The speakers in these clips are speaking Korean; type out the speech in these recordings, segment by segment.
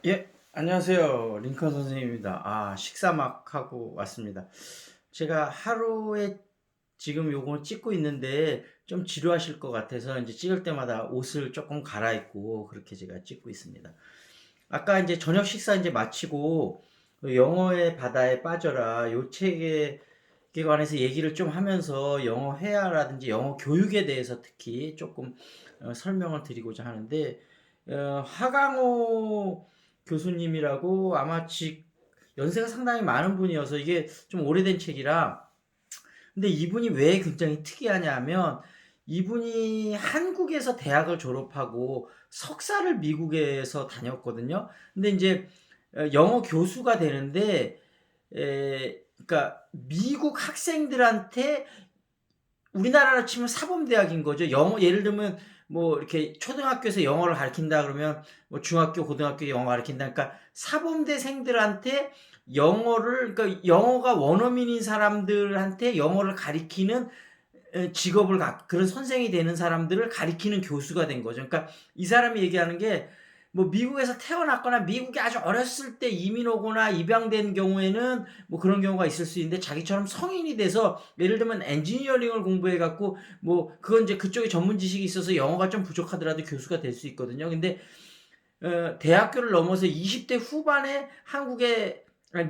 예, 안녕하세요. 링컨 선생님입니다. 식사 막 하고 왔습니다. 제가 하루에 지금 요거 찍고 있는데 좀 지루하실 것 같아서 이제 찍을 때마다 옷을 조금 갈아입고 그렇게 제가 찍고 있습니다. 아까 이제 저녁 식사 이제 마치고 그 영어의 바다에 빠져라 요 책에 관해서 얘기를 좀 하면서 영어 회화라든지 영어 교육에 대해서 특히 조금 설명을 드리고자 하는데 하강호 교수님이라고 아마 연세가 상당히 많은 분이어서 이게 좀 오래된 책이라 근데 이분이 왜 굉장히 특이하냐 하면 이분이 한국에서 대학을 졸업하고 석사를 미국에서 다녔거든요. 근데 이제 영어 교수가 되는데 그러니까 미국 학생들한테 우리나라로 치면 사범대학인 거죠. 영어 예를 들면 뭐 이렇게 초등학교에서 영어를 가르친다 그러면 뭐 중학교, 고등학교 영어 가르친다. 그러니까 사범대생들한테 영어를 그러니까 영어가 원어민인 사람들한테 영어를 가리키는 직업을 그런 선생이 되는 사람들을 가리키는 교수가 된 거죠. 그러니까 이 사람이 얘기하는 게 뭐 미국에서 태어났거나 미국에 아주 어렸을 때 이민 오거나 입양된 경우에는 뭐 그런 경우가 있을 수 있는데 자기처럼 성인이 돼서 예를 들면 엔지니어링을 공부해 갖고 뭐 그건 이제 그쪽에 전문 지식이 있어서 영어가 좀 부족하더라도 교수가 될 수 있거든요. 근데 대학교를 넘어서 20대 후반에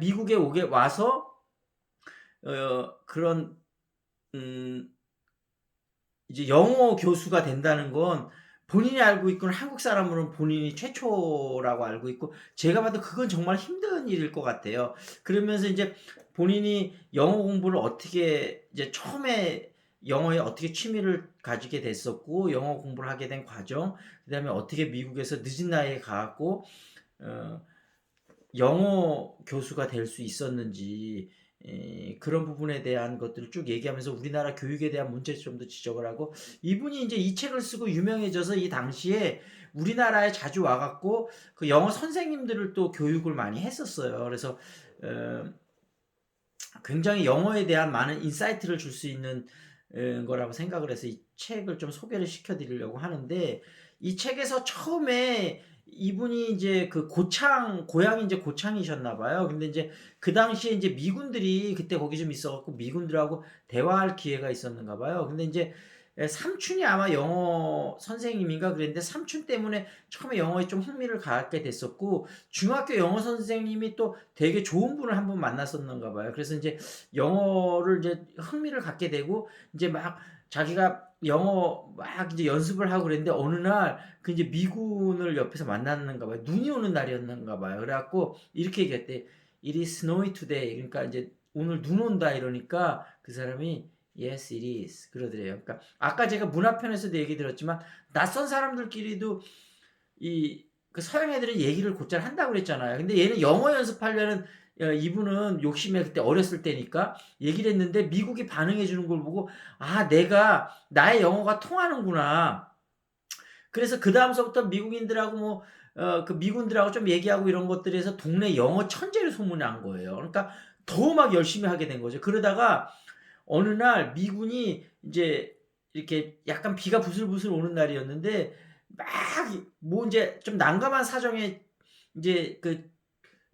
미국에 오게 와서 그런 음 이제 영어 교수가 된다는 건 본인이 알고 있고는 한국 사람으로는 본인이 최초라고 알고 있고 제가 봐도 그건 정말 힘든 일일 것 같아요. 그러면서 이제 본인이 영어 공부를 어떻게 이제 처음에 영어에 어떻게 취미를 가지게 됐었고 영어 공부를 하게 된 과정, 그다음에 어떻게 미국에서 늦은 나이에 가고 어 영어 교수가 될 수 있었는지 그런 부분에 대한 것들을 쭉 얘기하면서 우리나라 교육에 대한 문제점도 지적을 하고 이분이 이제 이 책을 쓰고 유명해져서 이 당시에 우리나라에 자주 와갖고 그 영어 선생님들을 또 교육을 많이 했었어요. 그래서 어, 굉장히 영어에 대한 많은 인사이트를 줄 수 있는 거라고 생각을 해서 이 책을 좀 소개를 시켜드리려고 하는데 이 책에서 처음에 이분이 이제 그 고향이 이제 고창이셨나 봐요. 근데 이제 그 당시에 이제 미군들이 그때 거기 좀 있어갖고 미군들하고 대화할 기회가 있었는가 봐요. 근데 이제 삼촌이 아마 영어 선생님인가 그랬는데 삼촌 때문에 처음에 영어에 좀 흥미를 갖게 됐었고 중학교 영어 선생님이 또 되게 좋은 분을 한 분 만났었는가 봐요. 그래서 이제 영어를 이제 흥미를 갖게 되고 이제 막 자기가 영어 막 이제 연습을 하고 그랬는데 어느 날 그 이제 미군을 옆에서 만났는가 봐요. 눈이 오는 날이었는가 봐요. 그래갖고 이렇게 얘기했대. It is snowy today. 그러니까 이제 오늘 눈 온다 이러니까 그 사람이 Yes, it is. 그러더래요. 그러니까 아까 제가 문화편에서도 얘기 들었지만 낯선 사람들끼리도 그 서양 애들은 얘기를 곧잘 한다고 그랬잖아요. 근데 얘는 영어 연습하려는 이분은 욕심에 그때 어렸을 때니까 얘기를 했는데 미국이 반응해 주는 걸 보고 내가 나의 영어가 통하는구나. 그래서 그 다음서부터 미국인들하고 그 미군들하고 좀 얘기하고 이런 것들에서 동네 영어 천재로 소문난 거예요. 그러니까 더 막 열심히 하게 된 거죠. 그러다가 어느 날 미군이 이제 이렇게 약간 비가 부슬부슬 오는 날이었는데 막 뭐 이제 좀 난감한 사정에 이제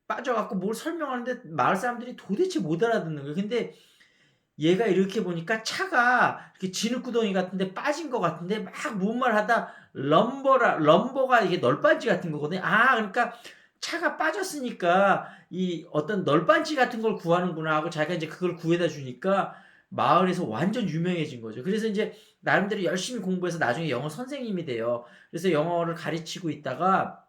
빠져갖고 뭘 설명하는데 마을 사람들이 도대체 못 알아듣는 거예요. 근데 얘가 이렇게 보니까 차가 이렇게 진흙구덩이 같은데 빠진 것 같은데 막 뭔 말하다 럼버가 이게 널빤지 같은 거거든요. 그러니까 차가 빠졌으니까 이 어떤 널빤지 같은 걸 구하는구나 하고 자기가 이제 그걸 구해다 주니까 마을에서 완전 유명해진 거죠. 그래서 이제 나름대로 열심히 공부해서 나중에 영어 선생님이 돼요. 그래서 영어를 가르치고 있다가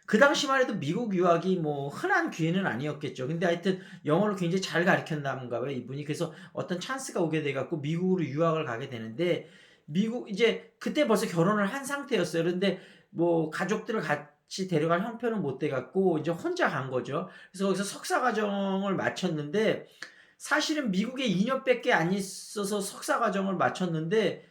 그 당시만 해도 미국 유학이 뭐 흔한 기회는 아니었겠죠. 근데 하여튼 영어를 굉장히 잘 가르쳤나본가 봐요, 이분이. 그래서 어떤 찬스가 오게 돼 갖고 미국으로 유학을 가게 되는데 미국 이제 그때 벌써 결혼을 한 상태였어요. 그런데 뭐 가족들을 같이 데려갈 형편은 못 돼 갖고 이제 혼자 간 거죠. 그래서 거기서 석사 과정을 마쳤는데 사실은 미국에 2년밖에 안 있어서 석사 과정을 마쳤는데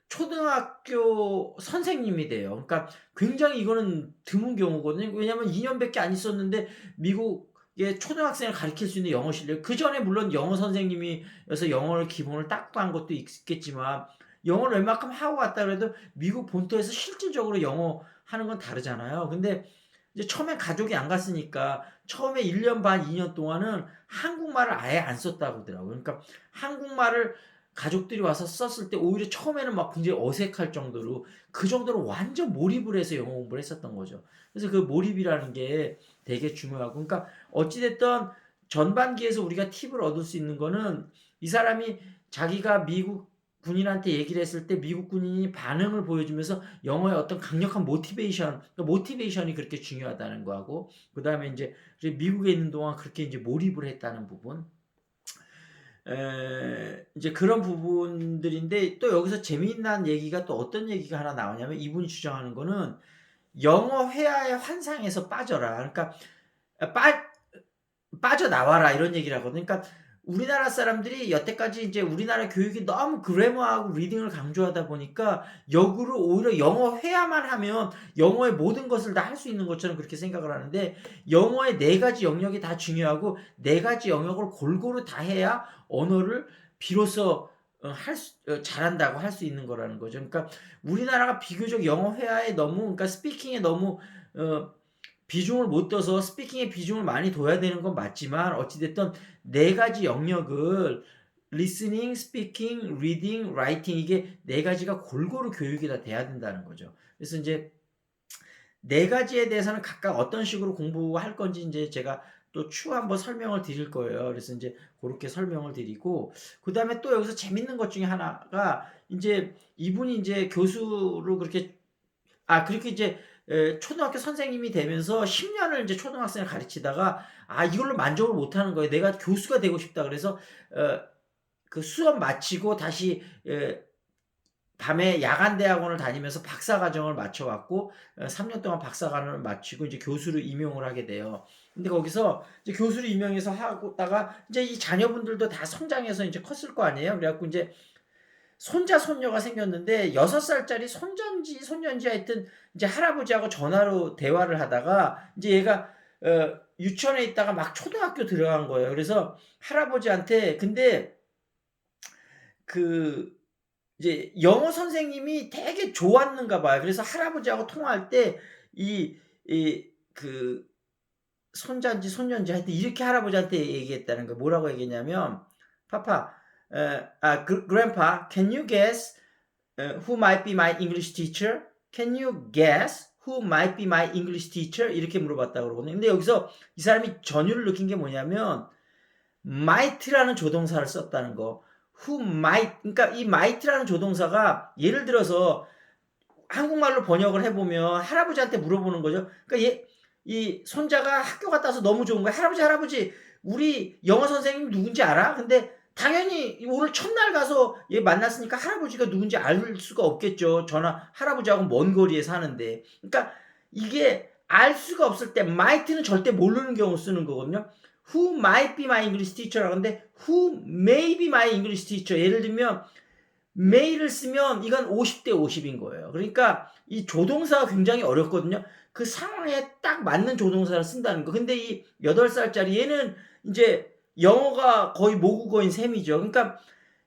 초등학교 선생님이 돼요. 그러니까 굉장히 이거는 드문 경우거든요. 왜냐하면 2년밖에 안 있었는데 미국의 초등학생을 가르칠 수 있는 영어 실력. 그 전에 물론 영어 선생님이어서 영어를 기본을 닦고 한 것도 있겠지만 영어를 웬만큼 하고 갔다 그래도 미국 본토에서 실질적으로 영어 하는 건 다르잖아요. 근데 이제 처음에 가족이 안 갔으니까 처음에 1년 반, 2년 동안은 한국말을 아예 안 썼다고 그러더라고요. 그러니까 한국말을 가족들이 와서 썼을 때 오히려 처음에는 막 굉장히 어색할 정도로 그 정도로 완전 몰입을 해서 영어 공부를 했었던 거죠. 그래서 그 몰입이라는 게 되게 중요하고, 그러니까 어찌 됐든 전반기에서 우리가 팁을 얻을 수 있는 거는 이 사람이 자기가 미국 군인한테 얘기를 했을 때 미국 군인이 반응을 보여주면서 영어의 어떤 강력한 모티베이션, 그러니까 모티베이션이 그렇게 중요하다는 거하고, 그 다음에 이제 미국에 있는 동안 그렇게 이제 몰입을 했다는 부분. 이제 그런 부분들인데, 또 여기서 재미난 얘기가 또 어떤 얘기가 하나 나오냐면, 이분이 주장하는 거는 영어 회화의 환상에서 빠져라. 그러니까 빠, 빠져나와라 이런 얘기를 하거든요. 그러니까 우리나라 사람들이 여태까지 이제 우리나라 교육이 너무 그래머하고 리딩을 강조하다 보니까 역으로 오히려 영어 회화만 하면 영어의 모든 것을 다 할 수 있는 것처럼 그렇게 생각을 하는데, 영어의 4가지 영역이 다 중요하고 4가지 영역을 골고루 다 해야 언어를 비로소 잘한다고 할 수 있는 거라는 거죠. 그러니까 우리나라가 비교적 영어 회화에 너무, 그러니까 스피킹에 너무 비중을 못 둬서 스피킹에 비중을 많이 둬야 되는 건 맞지만, 어찌됐든 4가지 영역을 리스닝, 스피킹, 리딩, 라이팅, 이게 4가지가 골고루 교육이 다 돼야 된다는 거죠. 그래서 이제 4가지에 대해서는 각각 어떤 식으로 공부할 건지 이제 제가 또 추후 한번 설명을 드릴 거예요. 그래서 이제 그렇게 설명을 드리고, 그 다음에 또 여기서 재밌는 것 중에 하나가 이제 이분이 이제 교수로 그렇게 그렇게 이제 초등학교 선생님이 되면서 10년을 이제 초등학생을 가르치다가 이걸로 만족을 못 하는 거예요. 내가 교수가 되고 싶다. 그래서 그 수업 마치고 다시 밤에 야간 대학원을 다니면서 박사 과정을 마쳐 갖고 3년 동안 박사 과정을 마치고 이제 교수로 임용을 하게 돼요. 근데 거기서 이제 교수로 임명해서 하다가 이제 이 자녀분들도 다 성장해서 이제 컸을 거 아니에요. 그래 갖고 이제 손자 손녀가 생겼는데 6살짜리 손년지 하여튼 이제 할아버지하고 전화로 대화를 하다가 이제 얘가 유치원에 있다가 막 초등학교 들어간 거예요. 그래서 할아버지한테, 근데 그 이제 영어 선생님이 되게 좋았는가 봐요. 그래서 할아버지하고 통화할 때 그 손자인지 손녀인지 하여튼 이렇게 할아버지한테 얘기했다는 거예요. 뭐라고 얘기했냐면, 파파, grandpa, can you guess who might be my English teacher? Can you guess who might be my English teacher? 이렇게 물어봤다고 그러거든요. 근데 여기서 이 사람이 전율을 느낀 게 뭐냐면, might라는 조동사를 썼다는 거. who might, 그러니까 이 might라는 조동사가 예를 들어서 한국말로 번역을 해보면 할아버지한테 물어보는 거죠. 그러니까 이 손자가 학교 갔다 와서 너무 좋은 거야. 할아버지, 우리 영어 선생님 누군지 알아? 근데 당연히 오늘 첫날 가서 얘 만났으니까 할아버지가 누군지 알 수가 없겠죠. 할아버지하고 먼 거리에 사는데. 그러니까 이게 알 수가 없을 때 might는 절대 모르는 경우 쓰는 거거든요. Who might be my English teacher라고 하는데 who may be my English teacher. 예를 들면 may를 쓰면 이건 50대 50인 거예요. 그러니까 이 조동사가 굉장히 어렵거든요. 그 상황에 딱 맞는 조동사를 쓴다는 거. 근데 이 8살짜리 얘는 이제 영어가 거의 모국어인 셈이죠. 그러니까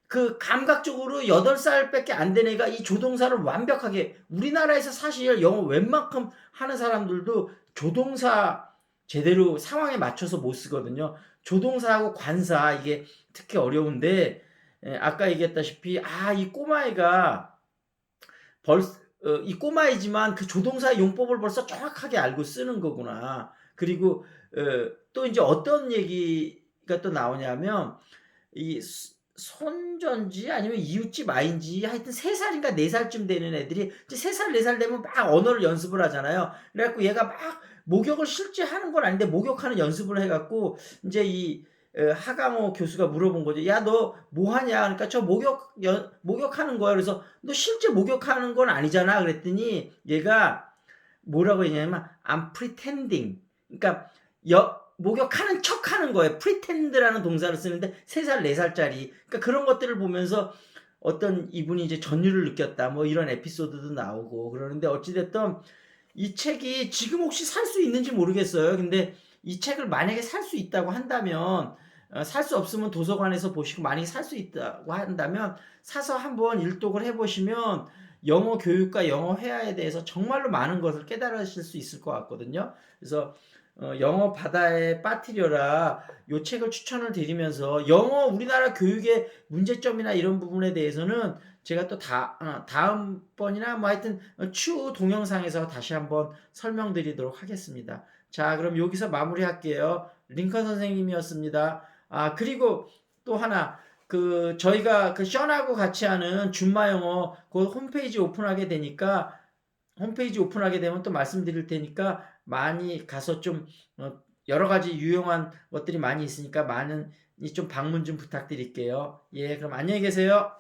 그 감각적으로 8살밖에 안 된 애가 이 조동사를 완벽하게, 우리나라에서 사실 영어 웬만큼 하는 사람들도 조동사 제대로 상황에 맞춰서 못 쓰거든요. 조동사하고 관사, 이게 특히 어려운데, 아까 얘기했다시피 이 꼬마애가 이 꼬마이지만 그 조동사의 용법을 벌써 정확하게 알고 쓰는 거구나. 그리고 또 이제 어떤 얘기가 또 나오냐면, 이 손전지 아니면 이웃집 아인지 하여튼 3살인가 4살쯤 되는 애들이 이제 3살 4살 되면 막 언어를 연습을 하잖아요. 그래갖고 얘가 막 목욕을 실제 하는 건 아닌데 목욕하는 연습을 해갖고 이제 이 하강호 교수가 물어본 거죠. 야, 너 뭐 하냐? 그러니까 저 목욕하는 거야. 그래서 너 실제 목욕하는 건 아니잖아. 그랬더니 얘가 뭐라고 했냐면 I'm pretending. 그러니까 목욕하는 척 하는 거예요. pretend라는 동사를 쓰는데 3살 4살짜리. 그러니까 그런 것들을 보면서 어떤 이분이 이제 전율을 느꼈다. 뭐 이런 에피소드도 나오고 그러는데, 어찌됐든 이 책이 지금 혹시 살 수 있는지 모르겠어요. 근데 이 책을 만약에 살 수 있다고 한다면 살 수 없으면 도서관에서 보시고, 만약에 살 수 있다고 한다면 사서 한번 일독을 해 보시면 영어 교육과 영어 회화에 대해서 정말로 많은 것을 깨달으실 수 있을 것 같거든요. 그래서 영어 바다에 빠뜨려라, 요 책을 추천을 드리면서, 영어 우리나라 교육의 문제점이나 이런 부분에 대해서는 제가 또 다음번이나 뭐 하여튼 추후 동영상에서 다시 한번 설명드리도록 하겠습니다. 자, 그럼 여기서 마무리할게요. 링컨 선생님이었습니다. 아, 그리고 또 하나, 저희가 션하고 같이 하는 줌마 영어 그 홈페이지 오픈하게 되면 또 말씀드릴 테니까, 많이 가서 좀 여러 가지 유용한 것들이 많이 있으니까 많은 좀 방문 좀 부탁드릴게요. 예, 그럼 안녕히 계세요.